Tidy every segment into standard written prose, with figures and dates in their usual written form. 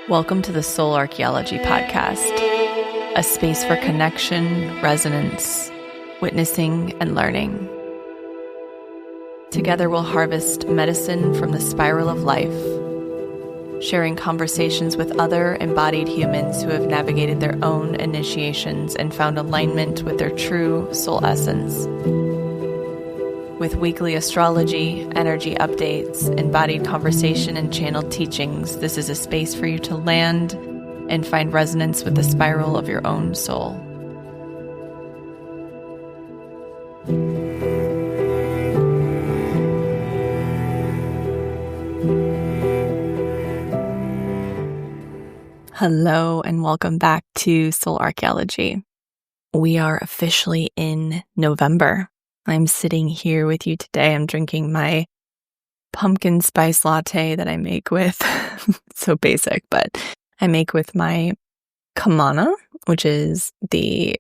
Welcome to the Soul Archaeology podcast, a space for connection, resonance, witnessing, and learning. Together we'll harvest medicine from the spiral of life, sharing conversations with other embodied humans who have navigated their own initiations and found alignment with their true soul essence. With weekly astrology, energy updates, embodied conversation, and channeled teachings, this is a space for you to land and find resonance with the spiral of your own soul. Hello, and welcome back to Soul Archaeology. We are officially in November. I'm sitting here with you today. I'm drinking my pumpkin spice latte that I make with, so basic, but I make with my Kamana, which is the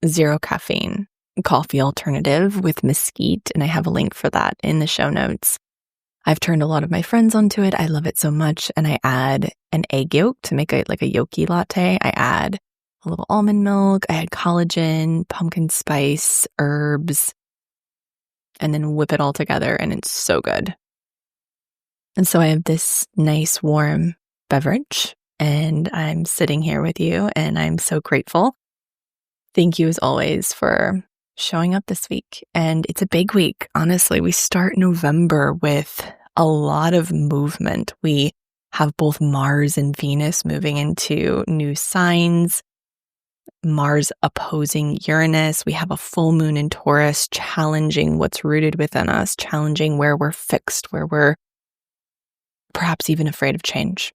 zero caffeine coffee alternative with mesquite, and I have a link for that in the show notes. I've turned a lot of my friends onto it. I love it so much, and I add an egg yolk to make it like a yolky latte. I add a little almond milk, I add collagen, pumpkin spice, herbs, and then whip it all together, and it's so good. And so I have this nice warm beverage, and I'm sitting here with you, and I'm so grateful. Thank you as always for showing up this week. And it's a big week. Honestly, we start November with a lot of movement. We have both Mars and Venus moving into new signs. Mars opposing Uranus. We have a full moon in Taurus challenging what's rooted within us, challenging where we're fixed, where we're perhaps even afraid of change.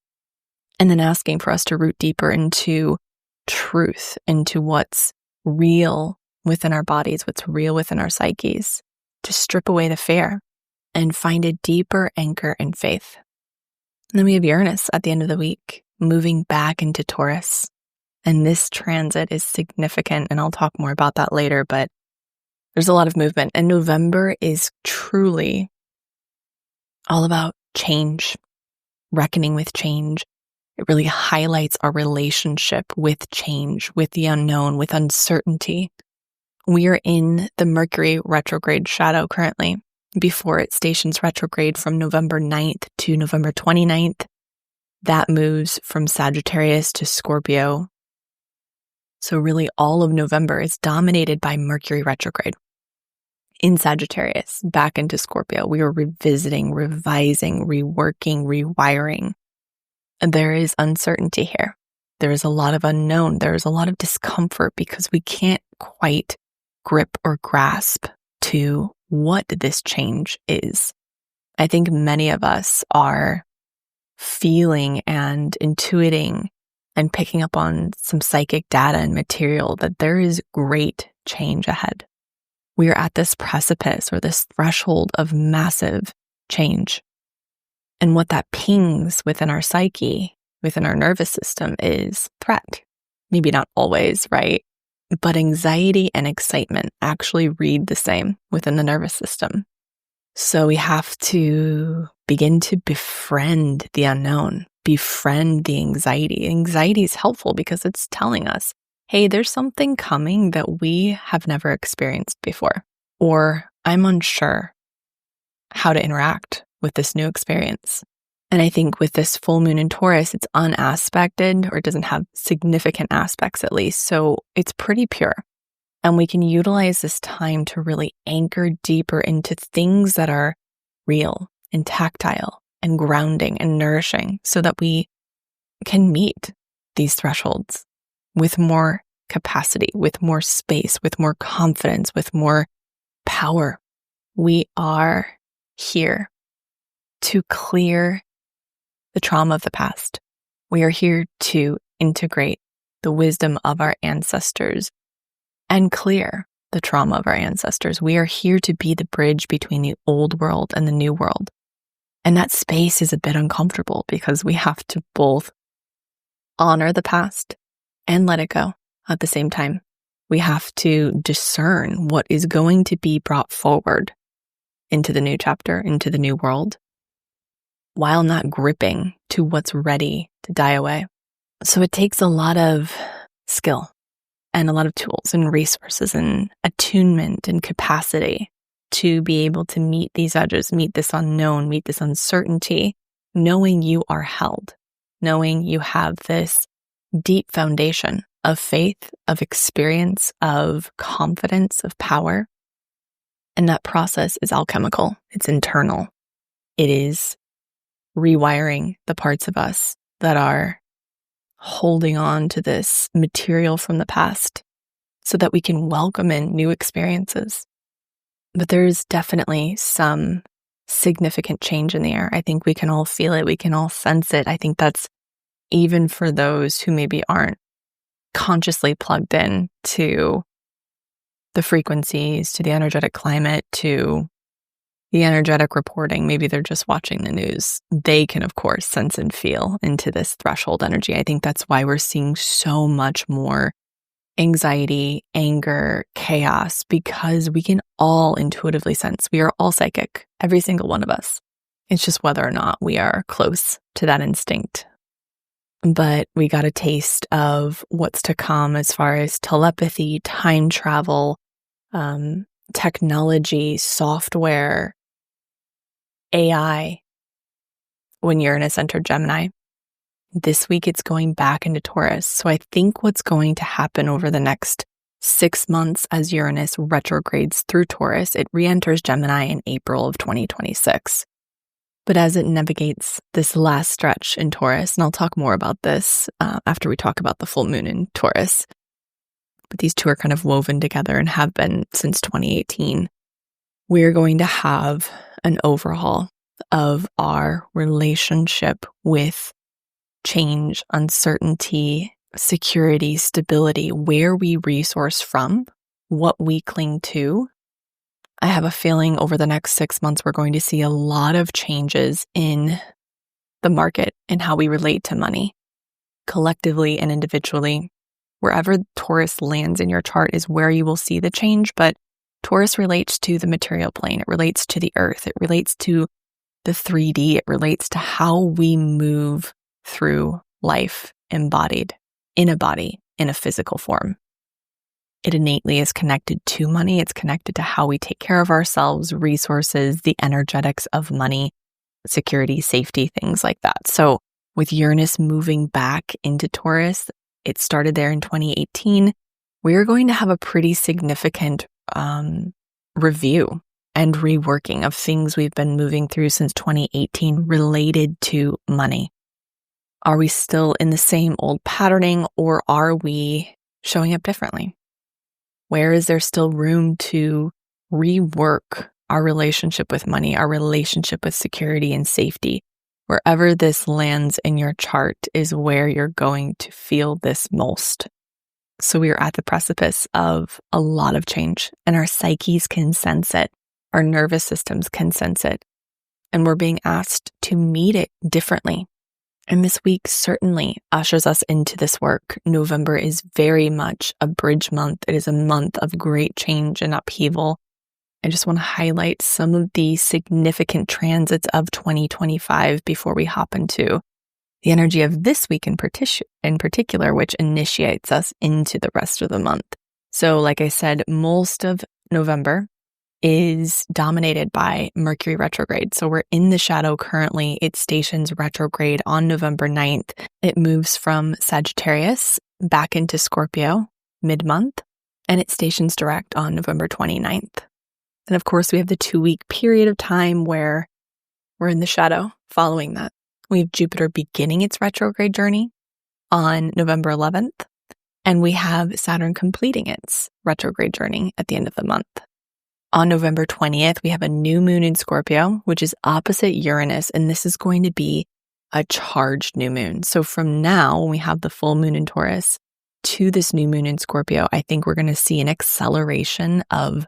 And then asking for us to root deeper into truth, into what's real within our bodies, what's real within our psyches, to strip away the fear and find a deeper anchor in faith. And then we have Uranus at the end of the week, moving back into Taurus. And this transit is significant, and I'll talk more about that later, but there's a lot of movement. And November is truly all about change, reckoning with change. It really highlights our relationship with change, with the unknown, with uncertainty. We are in the Mercury retrograde shadow currently, before it stations retrograde from November 9th to November 29th. That moves from Sagittarius to Scorpio. So really all of November is dominated by Mercury retrograde in Sagittarius, back into Scorpio. We are revisiting, revising, reworking, rewiring. And there is uncertainty here. There is a lot of unknown. There is a lot of discomfort because we can't quite grip or grasp to what this change is. I think many of us are feeling and intuiting and picking up on some psychic data and material that there is great change ahead. We are at this precipice or this threshold of massive change. And what that pings within our psyche, within our nervous system, is threat. Maybe not always, right? But anxiety and excitement actually read the same within the nervous system. So we have to begin to befriend the unknown, befriend the anxiety. Anxiety is helpful because it's telling us, hey, there's something coming that we have never experienced before, or I'm unsure how to interact with this new experience. And I think with this full moon in Taurus, it's unaspected, or it doesn't have significant aspects at least. So it's pretty pure. And we can utilize this time to really anchor deeper into things that are real and tactile and grounding and nourishing so that we can meet these thresholds with more capacity, with more space, with more confidence, with more power. We are here to clear the trauma of the past. We are here to integrate the wisdom of our ancestors and clear the trauma of our ancestors. We are here to be the bridge between the old world and the new world. And that space is a bit uncomfortable because we have to both honor the past and let it go at the same time. We have to discern what is going to be brought forward into the new chapter, into the new world. while not gripping to what's ready to die away. So it takes a lot of skill and a lot of tools and resources and attunement and capacity to be able to meet these edges, meet this unknown, meet this uncertainty, knowing you are held, knowing you have this deep foundation of faith, of experience, of confidence, of power. And that process is alchemical. It's internal. It is rewiring the parts of us that are holding on to this material from the past so that we can welcome in new experiences. But there's definitely some significant change in the air. I think we can all feel it. We can all sense it. I think that's even for those who maybe aren't consciously plugged in to the frequencies, to the energetic climate, to the energetic reporting. Maybe they're just watching the news. They can, of course, sense and feel into this threshold energy. I think that's why we're seeing so much more anxiety, anger, chaos, because we can all intuitively sense. We are all psychic, every single one of us. It's just whether or not we are close to that instinct. But we got a taste of what's to come as far as telepathy, time travel, technology, software, AI, when Uranus entered Gemini. This week, it's going back into Taurus. So I think what's going to happen over the next 6 months as Uranus retrogrades through Taurus, it re-enters Gemini in April of 2026. But as it navigates this last stretch in Taurus, and I'll talk more about this after we talk about the full moon in Taurus, but these two are kind of woven together and have been since 2018, we're going to have an overhaul of our relationship with change, uncertainty, security, stability, where we resource from, what we cling to. I have a feeling over the next 6 months, we're going to see a lot of changes in the market and how we relate to money, collectively and individually. Wherever Taurus lands in your chart is where you will see the change, but Taurus relates to the material plane. It relates to the earth. It relates to the 3D. It relates to how we move through life embodied in a body, in a physical form. It innately is connected to money. It's connected to how we take care of ourselves, resources, the energetics of money, security, safety, things like that. So with Uranus moving back into Taurus, it started there in 2018. We're going to have a pretty significant review and reworking of things we've been moving through since 2018 related to money. Are we still in the same old patterning, or are we showing up differently? Where is there still room to rework our relationship with money, our relationship with security and safety? Wherever this lands in your chart is where you're going to feel this most. So we are at the precipice of a lot of change, and our psyches can sense it. Our nervous systems can sense it. And we're being asked to meet it differently. And this week certainly ushers us into this work. November is very much a bridge month. It is a month of great change and upheaval. I just want to highlight some of the significant transits of 2025 before we hop into the energy of this week in particular, which initiates us into the rest of the month. So like I said, most of November is dominated by Mercury retrograde. So we're in the shadow currently. It stations retrograde on November 9th. It moves from Sagittarius back into Scorpio mid-month, and it stations direct on November 29th. And of course, we have the 2-week period of time where we're in the shadow following that. We have Jupiter beginning its retrograde journey on November 11th, and we have Saturn completing its retrograde journey at the end of the month. On November 20th, we have a new moon in Scorpio, which is opposite Uranus, and this is going to be a charged new moon. So from now, when we have the full moon in Taurus to this new moon in Scorpio, I think we're going to see an acceleration of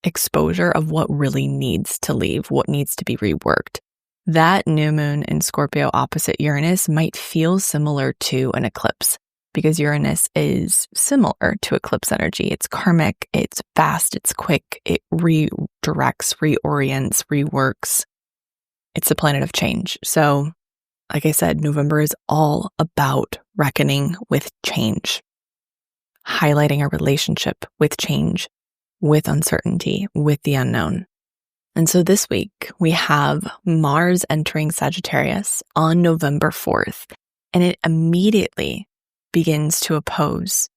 exposure of what really needs to leave, what needs to be reworked. That new moon in Scorpio opposite Uranus might feel similar to an eclipse, because Uranus is similar to eclipse energy. It's karmic, it's fast, it's quick, it redirects, reorients, reworks. It's the planet of change. So, like I said, November is all about reckoning with change, highlighting our relationship with change, with uncertainty, with the unknown. And so this week we have Mars entering Sagittarius on November 4th, and it immediately begins to oppose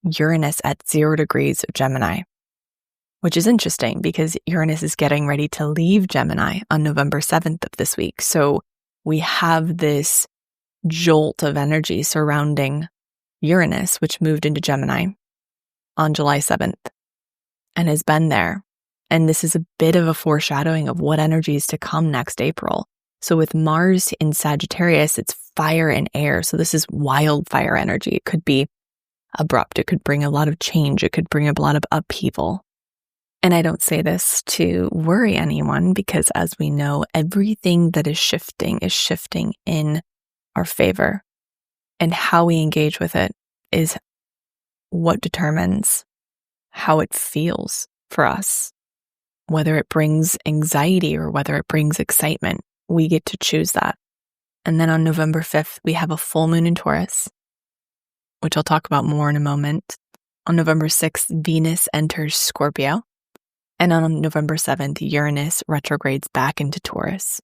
Uranus at 0 degrees of Gemini, which is interesting because Uranus is getting ready to leave Gemini on November 7th of this week. So we have this jolt of energy surrounding Uranus, which moved into Gemini on July 7th and has been there. And this is a bit of a foreshadowing of what energy is to come next April. So with Mars in Sagittarius, it's fire and air. So this is wildfire energy. It could be abrupt. It could bring a lot of change. It could bring up a lot of upheaval. And I don't say this to worry anyone because, as we know, everything that is shifting in our favor. And how we engage with it is what determines how it feels for us. Whether it brings anxiety or whether it brings excitement, we get to choose that. And then on November 5th, we have a full moon in Taurus, which I'll talk about more in a moment. On November 6th, Venus enters Scorpio. And on November 7th, Uranus retrogrades back into Taurus.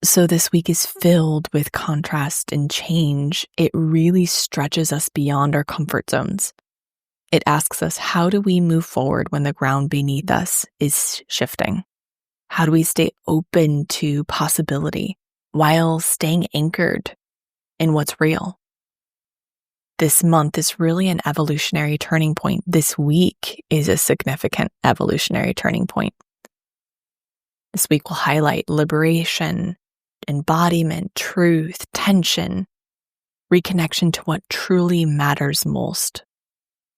So this week is filled with contrast and change. It really stretches us beyond our comfort zones. It asks us, how do we move forward when the ground beneath us is shifting? How do we stay open to possibility while staying anchored in what's real? This month is really an evolutionary turning point. This week is a significant evolutionary turning point. This week will highlight liberation, embodiment, truth, tension, reconnection to what truly matters most.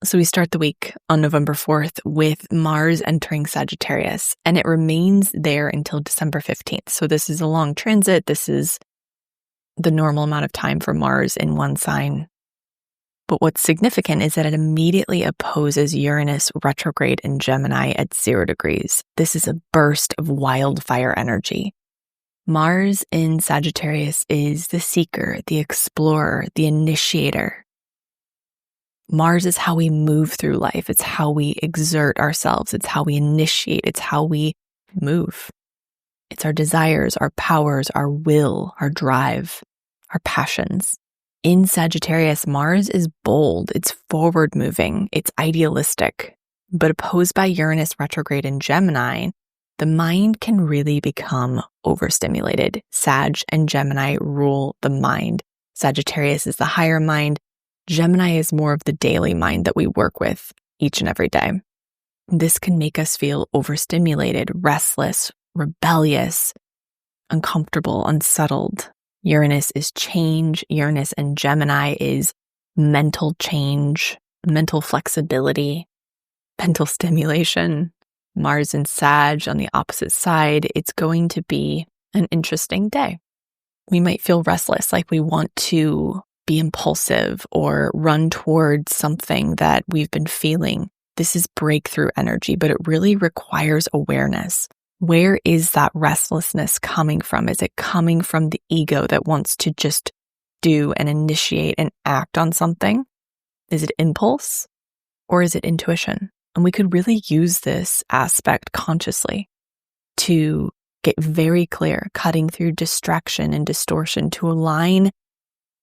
So we start the week on November 4th with Mars entering Sagittarius, and it remains there until December 15th. So this is a long transit. This is the normal amount of time for Mars in one sign. But what's significant is that it immediately opposes Uranus retrograde in Gemini at 0 degrees. This is a burst of wildfire energy. Mars in Sagittarius is the seeker, the explorer, the initiator. Mars is how we move through life. It's how we exert ourselves. It's how we initiate. It's how we move. It's our desires, our powers, our will, our drive, our passions. In Sagittarius, Mars is bold. It's forward moving. It's idealistic. But opposed by Uranus retrograde in Gemini, the mind can really become overstimulated. Sag and Gemini rule the mind. Sagittarius is the higher mind. Gemini is more of the daily mind that we work with each and every day. This can make us feel overstimulated, restless, rebellious, uncomfortable, unsettled. Uranus is change. Uranus and Gemini is mental change, mental flexibility, mental stimulation. Mars and Sag on the opposite side. It's going to be an interesting day. We might feel restless, like we want to be impulsive or run towards something that we've been feeling. This is breakthrough energy, but it really requires awareness. Where is that restlessness coming from? Is it coming from the ego that wants to just do and initiate and act on something? Is it impulse or is it intuition? And we could really use this aspect consciously to get very clear, cutting through distraction and distortion to align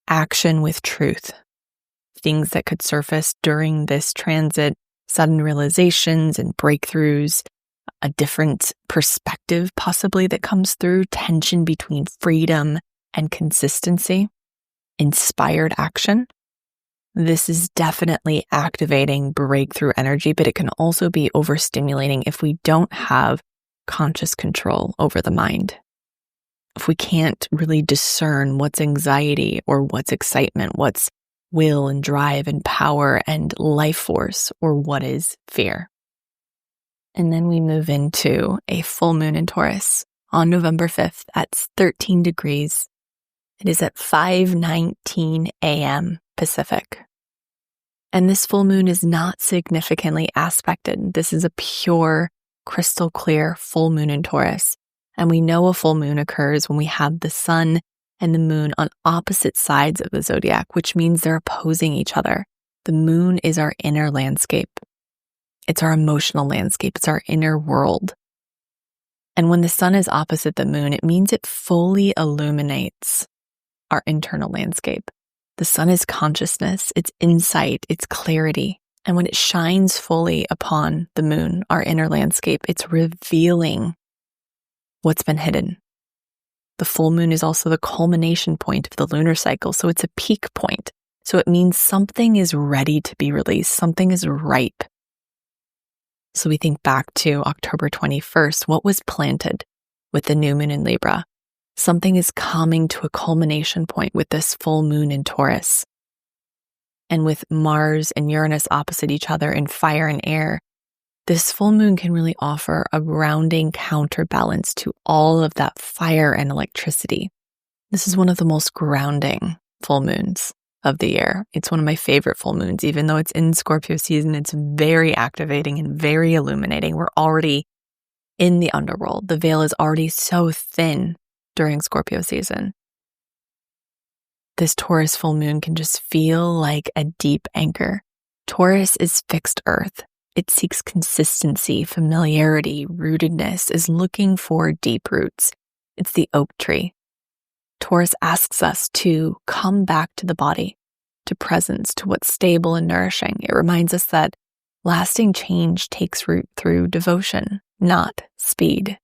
action with truth. Things that could surface during this transit, sudden realizations and breakthroughs, a different perspective possibly that comes through, tension between freedom and consistency, inspired action. This is definitely activating breakthrough energy, but it can also be overstimulating if we don't have conscious control over the mind. If we can't really discern what's anxiety or what's excitement, what's will and drive and power and life force, or what is fear. And then we move into a full moon in Taurus on November 5th at 13 degrees. It is at 5:19 a.m. Pacific. And this full moon is not significantly aspected. This is a pure, crystal clear full moon in Taurus. And we know a full moon occurs when we have the sun and the moon on opposite sides of the zodiac, which means they're opposing each other. The moon is our inner landscape. It's our emotional landscape. It's our inner world. And when the sun is opposite the moon, it means it fully illuminates our internal landscape. The sun is consciousness, it's insight, it's clarity. And when it shines fully upon the moon, our inner landscape, it's revealing what's been hidden. The full moon is also the culmination point of the lunar cycle, so it's a peak point. So it means something is ready to be released, something is ripe. So we think back to October 21st, what was planted with the new moon in Libra? Something is coming to a culmination point with this full moon in Taurus. And with Mars and Uranus opposite each other in fire and air, this full moon can really offer a grounding counterbalance to all of that fire and electricity. This is one of the most grounding full moons of the year. It's one of my favorite full moons. Even though it's in Scorpio season, it's very activating and very illuminating. We're already in the underworld. The veil is already so thin during Scorpio season. This Taurus full moon can just feel like a deep anchor. Taurus is fixed earth. It seeks consistency, familiarity, rootedness, is looking for deep roots. It's the oak tree. Taurus asks us to come back to the body, to presence, to what's stable and nourishing. It reminds us that lasting change takes root through devotion, not speed.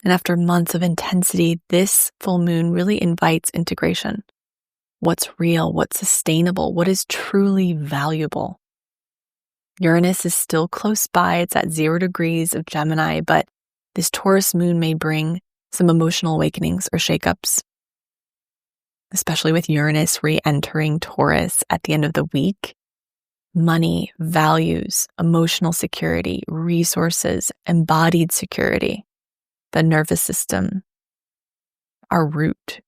And after months of intensity, this full moon really invites integration. What's real, what's sustainable, what is truly valuable. Uranus is still close by. It's at 0 degrees of Gemini, but this Taurus moon may bring some emotional awakenings or shakeups, especially with Uranus re-entering Taurus at the end of the week. Money, values, emotional security, resources, embodied security, the nervous system, our root.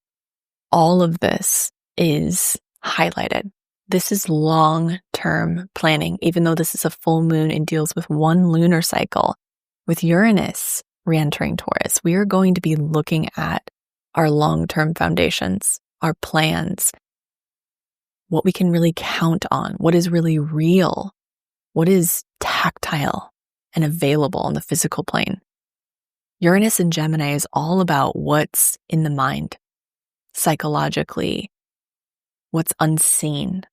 All of this is highlighted. This is long-term planning, even though this is a full moon and deals with one lunar cycle. With Uranus re-entering Taurus, we are going to be looking at our long-term foundations, our plans, what we can really count on, what is really real, what is tactile and available on the physical plane. Uranus in Gemini is all about what's in the mind, psychologically, what's unseen,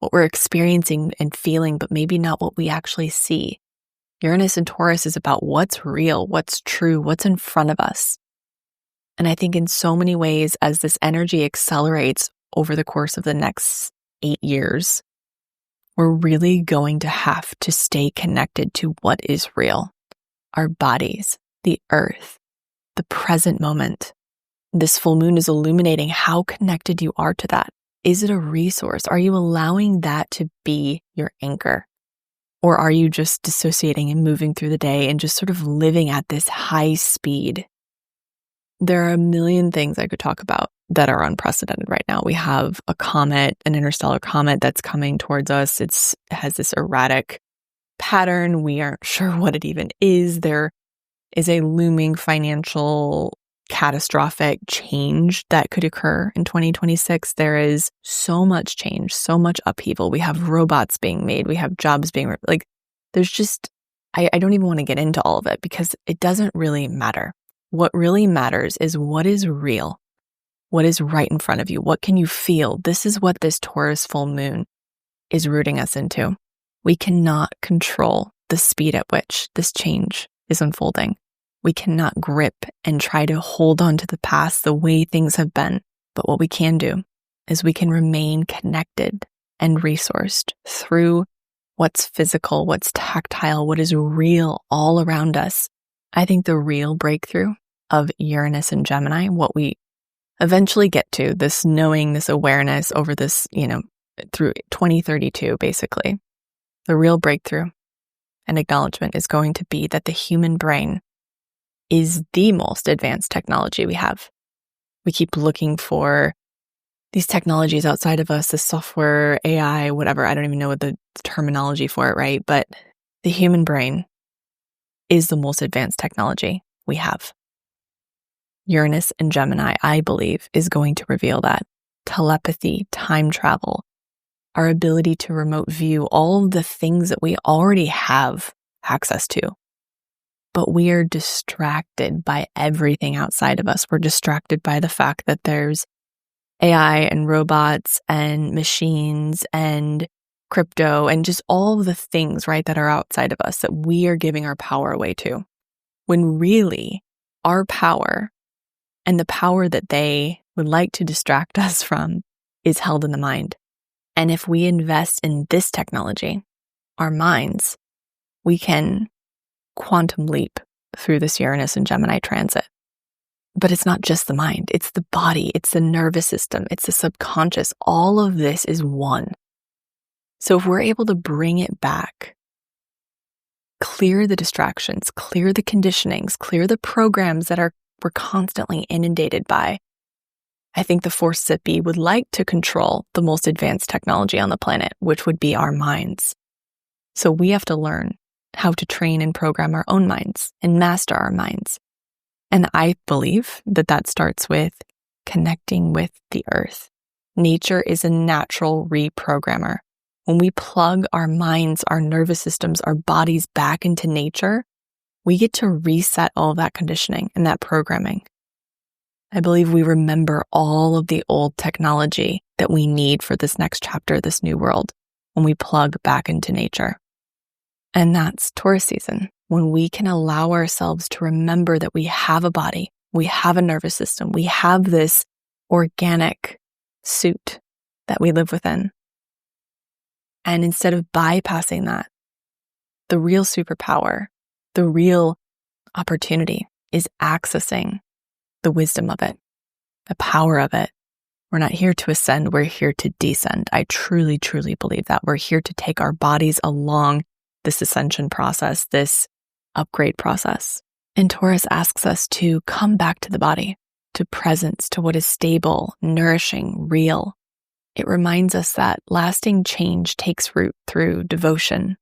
what we're experiencing and feeling, but maybe not what we actually see. Uranus in Taurus is about what's real, what's true, what's in front of us. And I think in so many ways, as this energy accelerates over the course of the next 8 years, we're really going to have to stay connected to what is real. Our bodies, the earth, the present moment. This full moon is illuminating how connected you are to that. Is it a resource? Are you allowing that to be your anchor? Or are you just dissociating and moving through the day and just sort of living at this high speed? There are a million things I could talk about that are unprecedented right now. We have a comet, an interstellar comet that's coming towards us. It has this erratic pattern. We aren't sure what it even is. There is a looming financial catastrophic change that could occur in 2026. There is so much change, so much upheaval. We have robots being made. We have jobs being, there's just, I don't even want to get into all of it because it doesn't really matter. What really matters is what is real, what is right in front of you. What can you feel? This is what this Taurus full moon is rooting us into. We cannot control the speed at which this change is unfolding. We cannot grip and try to hold on to the past the way things have been. But what we can do is we can remain connected and resourced through what's physical, what's tactile, what is real all around us. I think the real breakthrough of Uranus and Gemini, what we eventually get to, this knowing, this awareness over this, through 2032, basically, the real breakthrough and acknowledgement is going to be that the human brain is the most advanced technology we have. We keep looking for these technologies outside of us, the software, AI, whatever. I don't even know what the terminology for it, right? But the human brain is the most advanced technology we have. Uranus and Gemini, I believe, is going to reveal that. Telepathy, time travel, our ability to remote view, all of the things that we already have access to. But we are distracted by everything outside of us. We're distracted by the fact that there's AI and robots and machines and crypto and just all of the things, right, that are outside of us that we are giving our power away to. When really our power and the power that they would like to distract us from is held in the mind. And if we invest in this technology, our minds, we can quantum leap through this Uranus and Gemini transit. But it's not just the mind, it's the body, it's the nervous system, it's the subconscious. All of this is one. So if we're able to bring it back, clear the distractions, clear the conditionings, clear the programs that we're constantly inundated by, I think the force that be would like to control the most advanced technology on the planet, which would be our minds. So we have to learn how to train and program our own minds and master our minds. And I believe that starts with connecting with the earth. Nature is a natural reprogrammer. When we plug our minds, our nervous systems, our bodies back into nature, we get to reset all of that conditioning and that programming. I believe we remember all of the old technology that we need for this next chapter, this new world, when we plug back into nature. And that's Taurus season, when we can allow ourselves to remember that we have a body, we have a nervous system, we have this organic suit that we live within. And instead of bypassing that, the real superpower, the real opportunity is accessing the wisdom of it, the power of it. We're not here to ascend, we're here to descend. I truly, truly believe that. We're here to take our bodies along this ascension process, this upgrade process. And Taurus asks us to come back to the body, to presence, to what is stable, nourishing, real. It reminds us that lasting change takes root through devotion.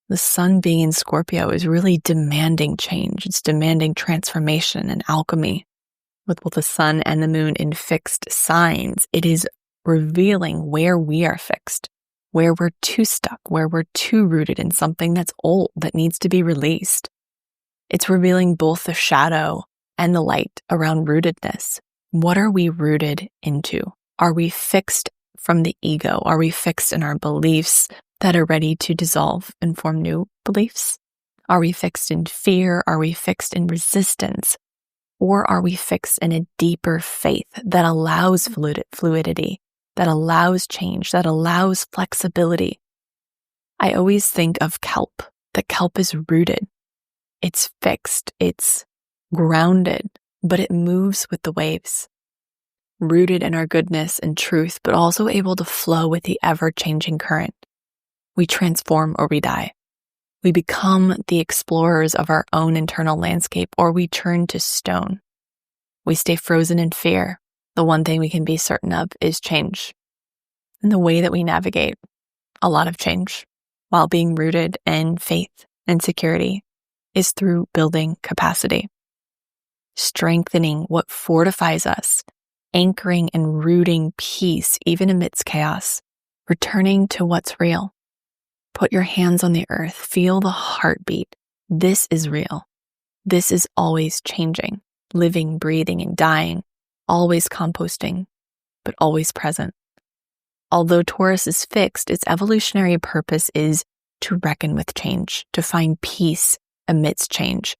The sun being in Scorpio is really demanding change. It's demanding transformation and alchemy. With both the sun and the moon in fixed signs, it is revealing where we are fixed, where we're too stuck, where we're too rooted in something that's old, that needs to be released. It's revealing both the shadow and the light around rootedness. What are we rooted into? Are we fixed from the ego? Are we fixed in our beliefs that are ready to dissolve and form new beliefs? Are we fixed in fear? Are we fixed in resistance? Or are we fixed in a deeper faith that allows fluidity, that allows change, that allows flexibility? I always think of kelp, that kelp is rooted. It's fixed, it's grounded, but it moves with the waves. Rooted in our goodness and truth, but also able to flow with the ever-changing current. We transform or we die. We become the explorers of our own internal landscape, or we turn to stone. We stay frozen in fear. The one thing we can be certain of is change. And the way that we navigate a lot of change while being rooted in faith and security is through building capacity, strengthening what fortifies us, anchoring and rooting peace even amidst chaos, returning to what's real. Put your hands on the earth, feel the heartbeat. This is real. This is always changing, living, breathing, and dying, always composting, but always present. Although Taurus is fixed, its evolutionary purpose is to reckon with change, to find peace amidst change,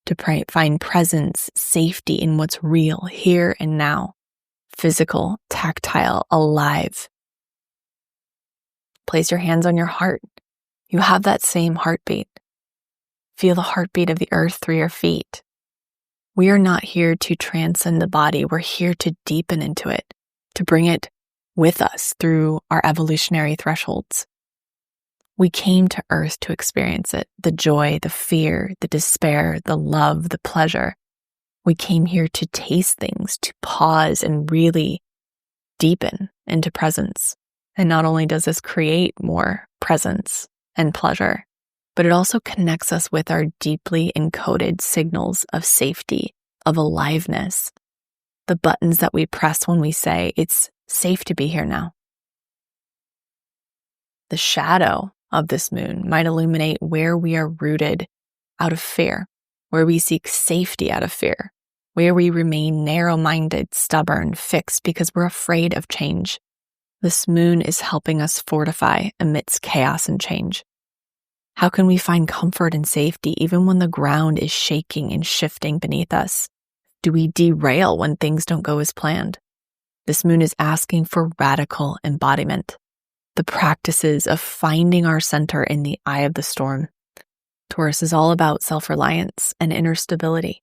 to find presence, safety in what's real, here and now, physical, tactile, alive. Place your hands on your heart. You have that same heartbeat. Feel the heartbeat of the earth through your feet. We are not here to transcend the body. We're here to deepen into it, to bring it with us through our evolutionary thresholds. We came to earth to experience it, the joy, the fear, the despair, the love, the pleasure. We came here to taste things, to pause and really deepen into presence. And not only does this create more presence and pleasure, but it also connects us with our deeply encoded signals of safety of aliveness, the buttons that we press when we say, it's safe to be here now. The shadow of this moon might illuminate where we are rooted out of fear, where we seek safety out of fear, where we remain narrow-minded, stubborn, fixed because we're afraid of change. This moon is helping us fortify amidst chaos and change. How can we find comfort and safety even when the ground is shaking and shifting beneath us? Do we derail when things don't go as planned? This moon is asking for radical embodiment, the practices of finding our center in the eye of the storm. Taurus is all about self-reliance and inner stability.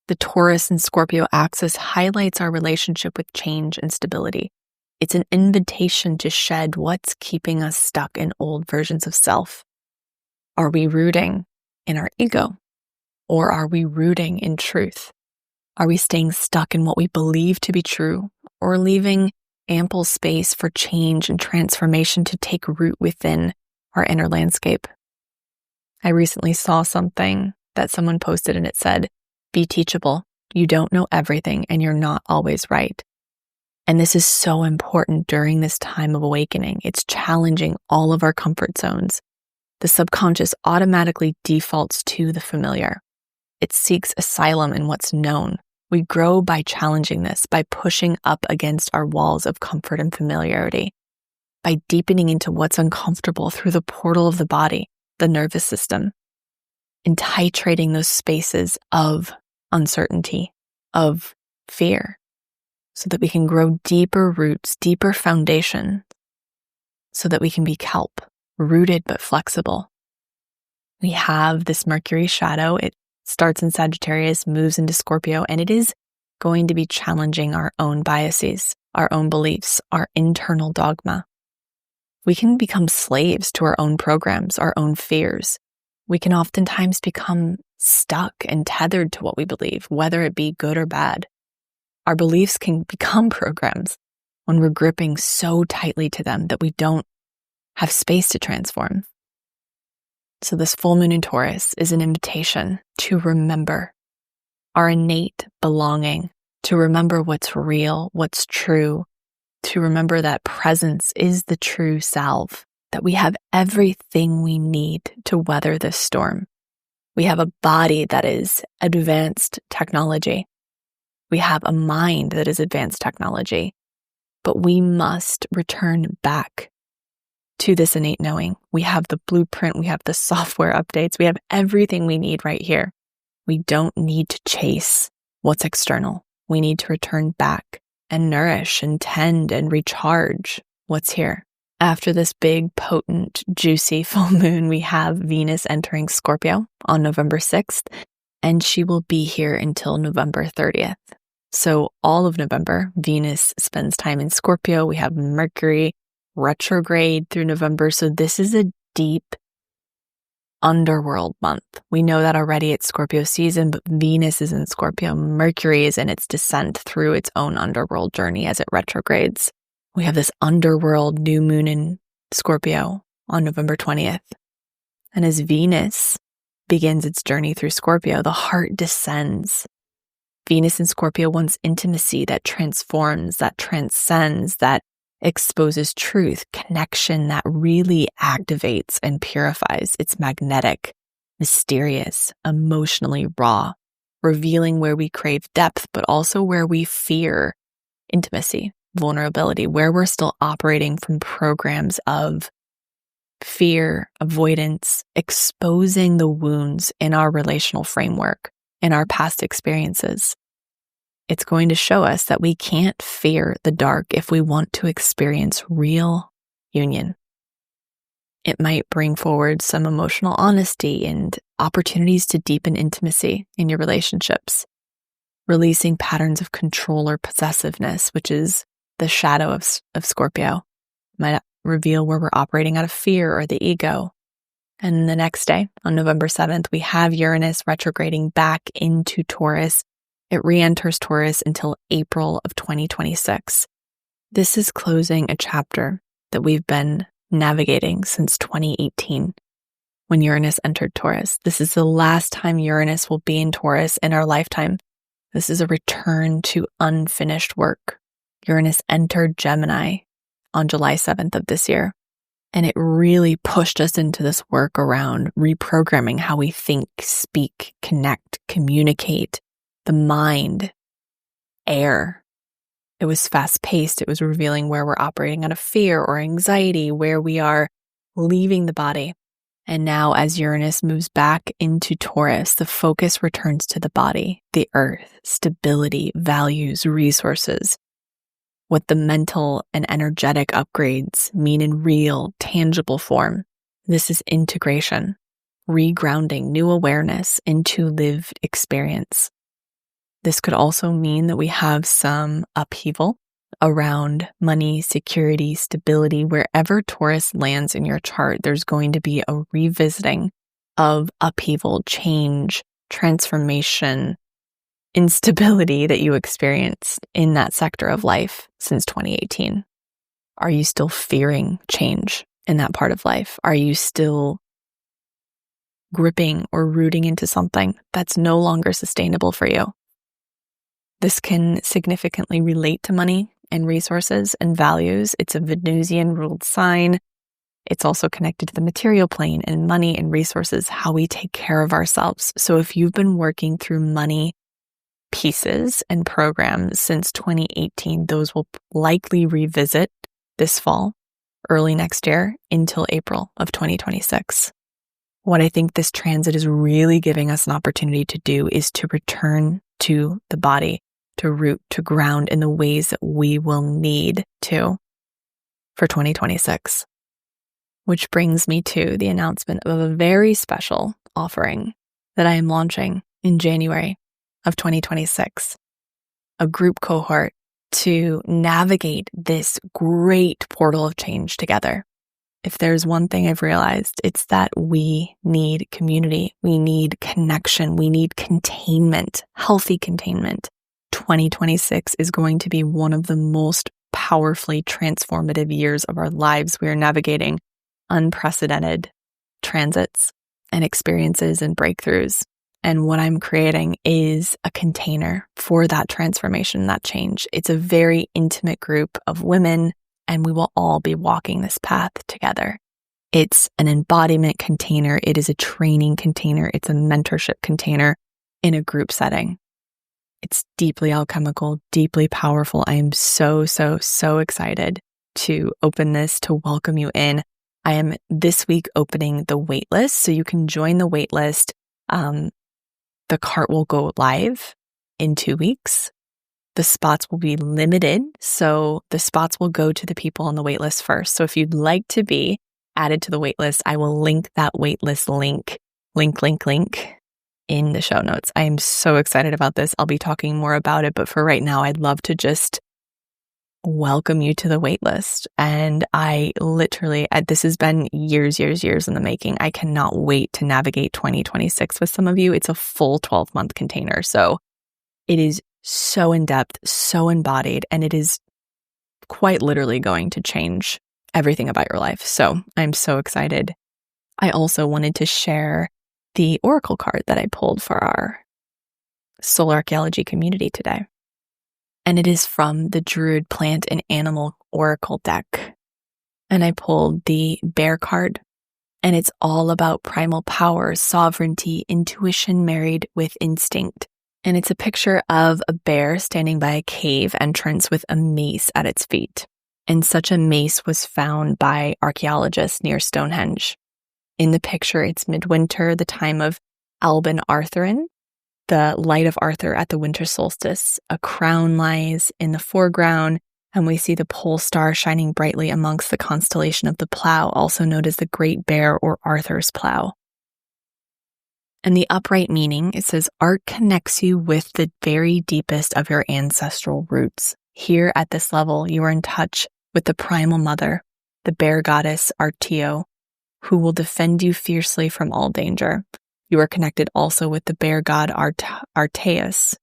The Taurus and Scorpio axis highlights our relationship with change and stability. It's an invitation to shed what's keeping us stuck in old versions of self. Are we rooting in our ego, or are we rooting in truth? Are we staying stuck in what we believe to be true, or leaving ample space for change and transformation to take root within our inner landscape? I recently saw something that someone posted and it said, "Be teachable. You don't know everything and you're not always right." And this is so important during this time of awakening. It's challenging all of our comfort zones. The subconscious automatically defaults to the familiar. It seeks asylum in what's known. We grow by challenging this, by pushing up against our walls of comfort and familiarity, by deepening into what's uncomfortable through the portal of the body, the nervous system, and titrating those spaces of uncertainty, of fear, so that we can grow deeper roots, deeper foundation, so that we can be kelp, rooted but flexible. We have this Mercury shadow. It starts in Sagittarius, moves into Scorpio, and it is going to be challenging our own biases, our own beliefs, our internal dogma. We can become slaves to our own programs, our own fears. We can oftentimes become stuck and tethered to what we believe, whether it be good or bad. Our beliefs can become programs when we're gripping so tightly to them that we don't have space to transform. So this full moon in Taurus is an invitation to remember our innate belonging, to remember what's real, what's true, to remember that presence is the true salve, that we have everything we need to weather this storm. We have a body that is advanced technology. We have a mind that is advanced technology, but we must return back to this innate knowing. We have the blueprint, we have the software updates, we have everything we need right here. We don't need to chase what's external. We need to return back and nourish and tend and recharge what's here. After this big, potent, juicy full moon, we have Venus entering Scorpio on November 6th, and she will be here until November 30th. So all of November, Venus spends time in Scorpio. We have Mercury retrograde through November. So this is a deep underworld month. We know that already. It's Scorpio season, but Venus is in Scorpio. Mercury is in its descent through its own underworld journey as it retrogrades. We have this underworld new moon in Scorpio on November 20th. And as Venus begins its journey through Scorpio, the heart descends. Venus in Scorpio wants intimacy that transforms, that transcends, that exposes truth, connection that really activates and purifies. It's magnetic, mysterious, emotionally raw, revealing where we crave depth, but also where we fear intimacy, vulnerability, where we're still operating from programs of fear, avoidance, exposing the wounds in our relational framework, in our past experiences. It's going to show us that we can't fear the dark if we want to experience real union. It might bring forward some emotional honesty and opportunities to deepen intimacy in your relationships, releasing patterns of control or possessiveness, which is the shadow of Scorpio. Might reveal where we're operating out of fear or the ego. And the next day, on November 7th, we have Uranus retrograding back into Taurus. It re-enters Taurus until April of 2026. This is closing a chapter that we've been navigating since 2018 when Uranus entered Taurus. This is the last time Uranus will be in Taurus in our lifetime. This is a return to unfinished work. Uranus entered Gemini on July 7th of this year, and it really pushed us into this work around reprogramming how we think, speak, connect, communicate, the mind, air. It was fast-paced. It was revealing where we're operating out of fear or anxiety, where we are leaving the body. And now as Uranus moves back into Taurus, the focus returns to the body, the earth, stability, values, resources. What the mental and energetic upgrades mean in real, tangible form. This is integration, regrounding new awareness into lived experience. This could also mean that we have some upheaval around money, security, stability. Wherever Taurus lands in your chart, there's going to be a revisiting of upheaval, change, transformation, instability that you experienced in that sector of life since 2018. Are you still fearing change in that part of life? Are you still gripping or rooting into something that's no longer sustainable for you? This can significantly relate to money and resources and values. It's a Venusian ruled sign. It's also connected to the material plane and money and resources, how we take care of ourselves. So if you've been working through money pieces and programs since 2018, those will likely revisit this fall, early next year, until April of 2026. What I think this transit is really giving us an opportunity to do is to return to the body, to root, to ground in the ways that we will need to for 2026. Which brings me to the announcement of a very special offering that I am launching in January of 2026. A group cohort to navigate this great portal of change together. If there's one thing I've realized, it's that we need community. We need connection. We need containment, healthy containment. 2026 is going to be one of the most powerfully transformative years of our lives. We are navigating unprecedented transits and experiences and breakthroughs. And what I'm creating is a container for that transformation, that change. It's a very intimate group of women, and we will all be walking this path together. It's an embodiment container. It is a training container. It's a mentorship container in a group setting. It's deeply alchemical, deeply powerful. I am so excited to open this, to welcome you in. I am this week opening the waitlist, so you can join the waitlist. The cart will go live in 2 weeks. The spots will be limited, so the spots will go to the people on the waitlist first. So if you'd like to be added to the waitlist, I will link that waitlist link in the show notes. I am so excited about this. I'll be talking more about it, but for right now, I'd love to just welcome you to the waitlist. And I literally, this has been years in the making. I cannot wait to navigate 2026 with some of you. It's a full 12-month container. So it is so in-depth, so embodied, and it is quite literally going to change everything about your life. So I'm so excited. I also wanted to share the oracle card that I pulled for our Soul Archaeology community today. And it is from the Druid Plant and Animal Oracle deck. And I pulled the Bear card, and it's all about primal power, sovereignty, intuition married with instinct. And it's a picture of a bear standing by a cave entrance with a mace at its feet. And such a mace was found by archaeologists near Stonehenge. In the picture, it's midwinter, the time of Albin Arthurine, the light of Arthur at the winter solstice. A crown lies in the foreground, and we see the pole star shining brightly amongst the constellation of the plow, also known as the Great Bear or Arthur's Plow. And the upright meaning, it says, art connects you with the very deepest of your ancestral roots. Here at this level, you are in touch with the primal mother, the bear goddess Artio, who will defend you fiercely from all danger. You are connected also with the bear god Artaeus,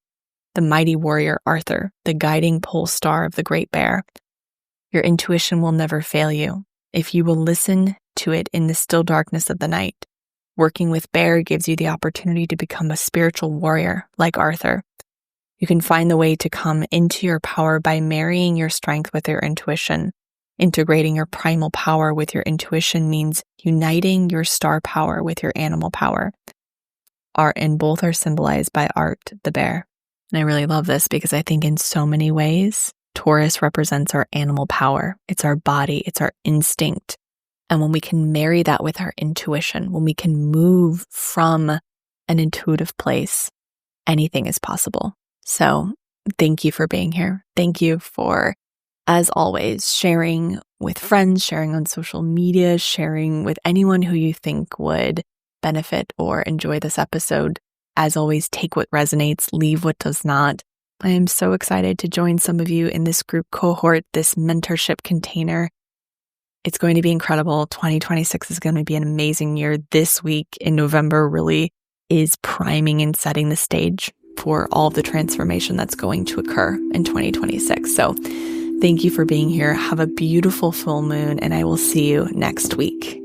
the mighty warrior Arthur, the guiding pole star of the Great Bear. Your intuition will never fail you if you will listen to it in the still darkness of the night. Working with Bear gives you the opportunity to become a spiritual warrior like Arthur. You can find the way to come into your power by marrying your strength with your intuition. Integrating your primal power with your intuition means uniting your star power with your animal power. And both are symbolized by Art, the bear. And I really love this because I think in so many ways, Taurus represents our animal power. It's our body, it's our instinct. And when we can marry that with our intuition, when we can move from an intuitive place, anything is possible. So thank you for being here. Thank you for, as always, sharing with friends, sharing on social media, sharing with anyone who you think would benefit or enjoy this episode. As always, take what resonates, leave what does not. I am so excited to join some of you in this group cohort, this mentorship container. It's going to be incredible. 2026 is going to be an amazing year. This week in November really is priming and setting the stage for all of the transformation that's going to occur in 2026. So thank you for being here. Have a beautiful full moon, and I will see you next week.